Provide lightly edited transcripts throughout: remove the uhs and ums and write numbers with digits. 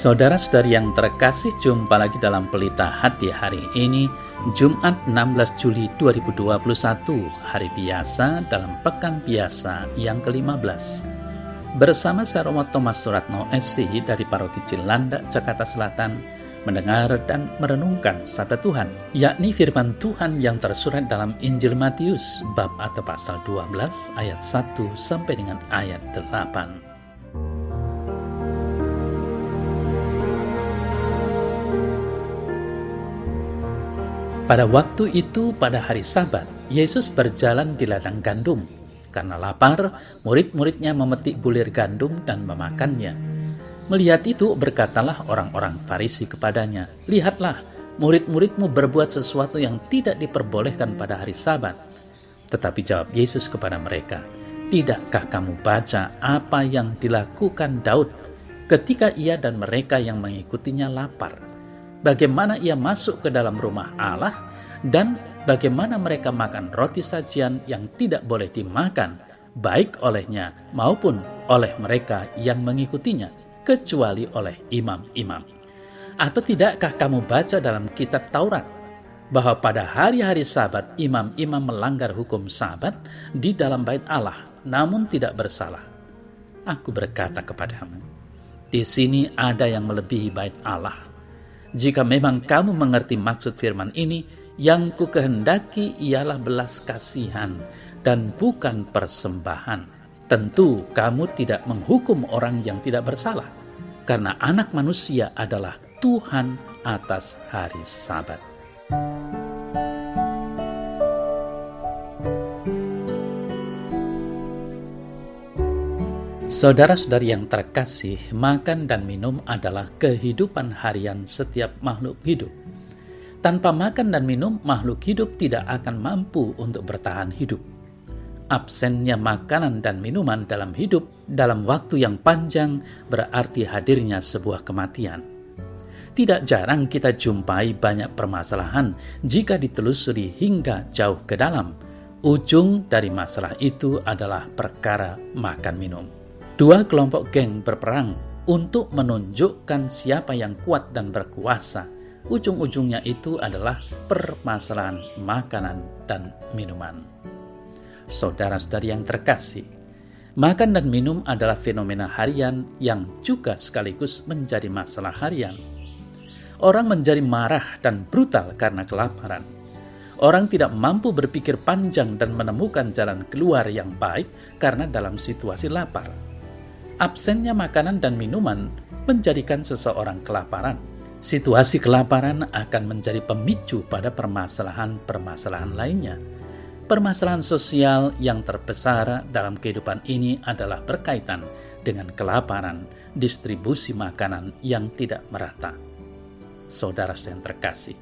Saudara-saudari yang terkasih, jumpa lagi dalam Pelita Hati hari ini, Jumat 16 Juli 2021, hari biasa dalam Pekan Biasa yang ke-15. Bersama saya Romo Thomas Suratno SC dari Paroki Cilandak, Jakarta Selatan, mendengar dan merenungkan sabda Tuhan, yakni firman Tuhan yang tersurat dalam Injil Matius, bab atau pasal 12, ayat 1 sampai dengan ayat 8. Pada waktu itu, pada hari Sabat, Yesus berjalan di ladang gandum. Karena lapar, murid-muridnya memetik bulir gandum dan memakannya. Melihat itu, berkatalah orang-orang Farisi kepadanya, "Lihatlah, murid-muridmu berbuat sesuatu yang tidak diperbolehkan pada hari Sabat." Tetapi jawab Yesus kepada mereka, "Tidakkah kamu baca apa yang dilakukan Daud ketika ia dan mereka yang mengikutinya lapar? Bagaimana ia masuk ke dalam rumah Allah dan bagaimana mereka makan roti sajian yang tidak boleh dimakan, baik olehnya maupun oleh mereka yang mengikutinya, kecuali oleh imam-imam. Atau tidakkah kamu baca dalam kitab Taurat bahwa pada hari-hari Sabat imam-imam melanggar hukum Sabat di dalam bait Allah, namun tidak bersalah? Aku berkata kepadamu, di sini ada yang melebihi bait Allah. Jika memang kamu mengerti maksud firman ini, yang ku kehendaki ialah belas kasihan dan bukan persembahan. Tentu kamu tidak menghukum orang yang tidak bersalah, karena Anak Manusia adalah Tuhan atas hari Sabat." Saudara-saudari yang terkasih, makan dan minum adalah kehidupan harian setiap makhluk hidup. Tanpa makan dan minum, makhluk hidup tidak akan mampu untuk bertahan hidup. Absennya makanan dan minuman dalam hidup dalam waktu yang panjang berarti hadirnya sebuah kematian. Tidak jarang kita jumpai banyak permasalahan jika ditelusuri hingga jauh ke dalam. Ujung dari masalah itu adalah perkara makan minum. Dua kelompok geng berperang untuk menunjukkan siapa yang kuat dan berkuasa. Ujung-ujungnya itu adalah permasalahan makanan dan minuman. Saudara-saudari yang terkasih, makan dan minum adalah fenomena harian yang juga sekaligus menjadi masalah harian. Orang menjadi marah dan brutal karena kelaparan. Orang tidak mampu berpikir panjang dan menemukan jalan keluar yang baik karena dalam situasi lapar. Absennya makanan dan minuman menjadikan seseorang kelaparan. Situasi kelaparan akan menjadi pemicu pada permasalahan-permasalahan lainnya. Permasalahan sosial yang terbesar dalam kehidupan ini adalah berkaitan dengan kelaparan, distribusi makanan yang tidak merata. Saudara yang terkasih,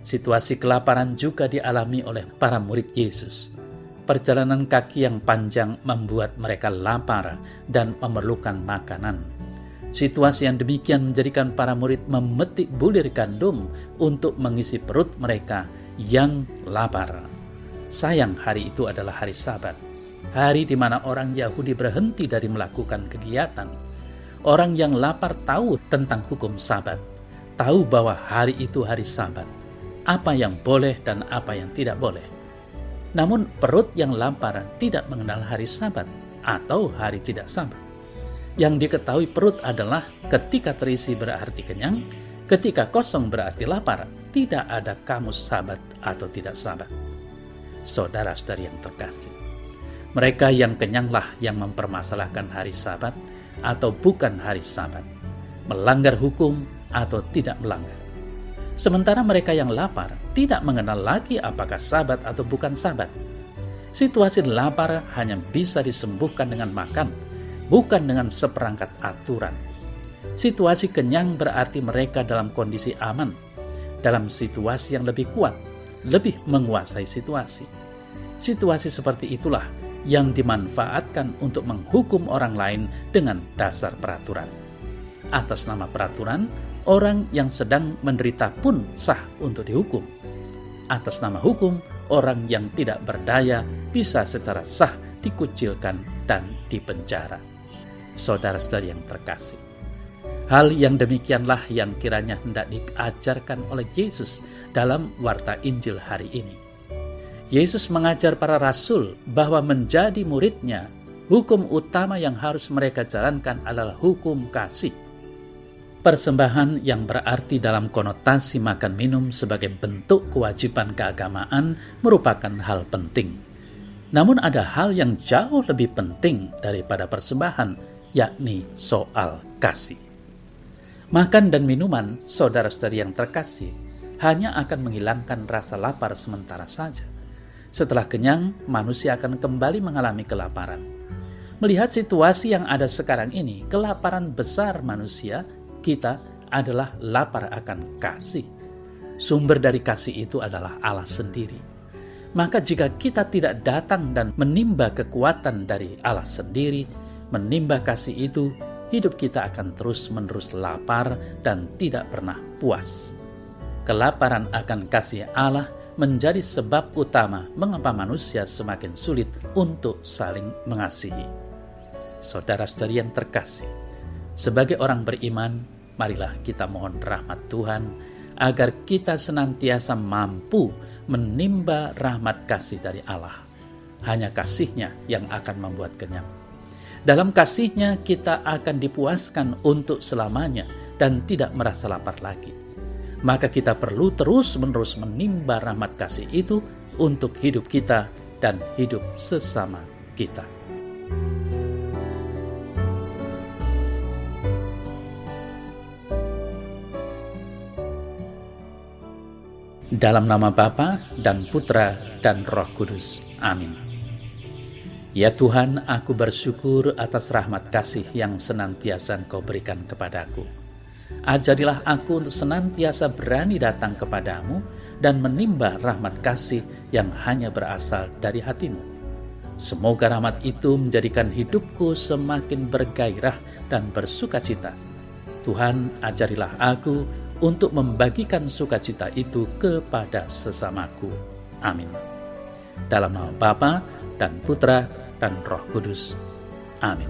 situasi kelaparan juga dialami oleh para murid Yesus. Perjalanan kaki yang panjang membuat mereka lapar dan memerlukan makanan. Situasi yang demikian menjadikan para murid memetik bulir gandum untuk mengisi perut mereka yang lapar. Sayang, hari itu adalah hari Sabat, hari di mana orang Yahudi berhenti dari melakukan kegiatan. Orang yang lapar tahu tentang hukum Sabat, tahu bahwa hari itu hari Sabat, apa yang boleh dan apa yang tidak boleh. Namun perut yang lapar tidak mengenal hari Sabat atau hari tidak Sabat. Yang diketahui perut adalah ketika terisi berarti kenyang, ketika kosong berarti lapar. Tidak ada kamus Sabat atau tidak Sabat. Saudara-saudari yang terkasih, mereka yang kenyanglah yang mempermasalahkan hari Sabat atau bukan hari Sabat, melanggar hukum atau tidak melanggar. Sementara mereka yang lapar tidak mengenal lagi apakah Sabat atau bukan Sabat. Situasi lapar hanya bisa disembuhkan dengan makan, bukan dengan seperangkat aturan. Situasi kenyang berarti mereka dalam kondisi aman, dalam situasi yang lebih kuat, lebih menguasai situasi. Situasi seperti itulah yang dimanfaatkan untuk menghukum orang lain dengan dasar peraturan. Atas nama peraturan, orang yang sedang menderita pun sah untuk dihukum. Atas nama hukum, orang yang tidak berdaya bisa secara sah dikucilkan dan dipenjara. Saudara-saudari yang terkasih, Hal yang demikianlah yang kiranya hendak diajarkan oleh Yesus dalam warta Injil hari ini. Yesus mengajar para rasul bahwa menjadi muridnya, hukum utama yang harus mereka jalankan adalah hukum kasih. Persembahan yang berarti dalam konotasi makan minum sebagai bentuk kewajiban keagamaan merupakan hal penting. Namun ada hal yang jauh lebih penting daripada persembahan, yakni soal kasih. Makan dan minuman, saudara-saudari yang terkasih, hanya akan menghilangkan rasa lapar sementara saja. Setelah kenyang, manusia akan kembali mengalami kelaparan. Melihat situasi yang ada sekarang ini, kelaparan besar manusia, kita adalah lapar akan kasih. Sumber dari kasih itu adalah Allah sendiri. Maka jika kita tidak datang dan menimba kekuatan dari Allah sendiri, menimba kasih itu, hidup kita akan terus-menerus lapar dan tidak pernah puas. Kelaparan akan kasih Allah menjadi sebab utama mengapa manusia semakin sulit untuk saling mengasihi. Saudara-saudari yang terkasih, sebagai orang beriman, marilah kita mohon rahmat Tuhan agar kita senantiasa mampu menimba rahmat kasih dari Allah. Hanya kasih-Nya yang akan membuat kenyang. Dalam kasih-Nya kita akan dipuaskan untuk selamanya dan tidak merasa lapar lagi. Maka kita perlu terus-menerus menimba rahmat kasih itu untuk hidup kita dan hidup sesama kita. Dalam nama Bapa dan Putra dan Roh Kudus. Amin. Ya Tuhan, aku bersyukur atas rahmat kasih yang senantiasa Engkau berikan kepadaku. Ajarilah aku untuk senantiasa berani datang kepadamu dan menimba rahmat kasih yang hanya berasal dari hati-Mu. Semoga rahmat itu menjadikan hidupku semakin bergairah dan bersukacita. Tuhan, ajarilah aku untuk membagikan sukacita itu kepada sesamaku. Amin. Dalam nama Bapa dan Putra dan Roh Kudus. Amin.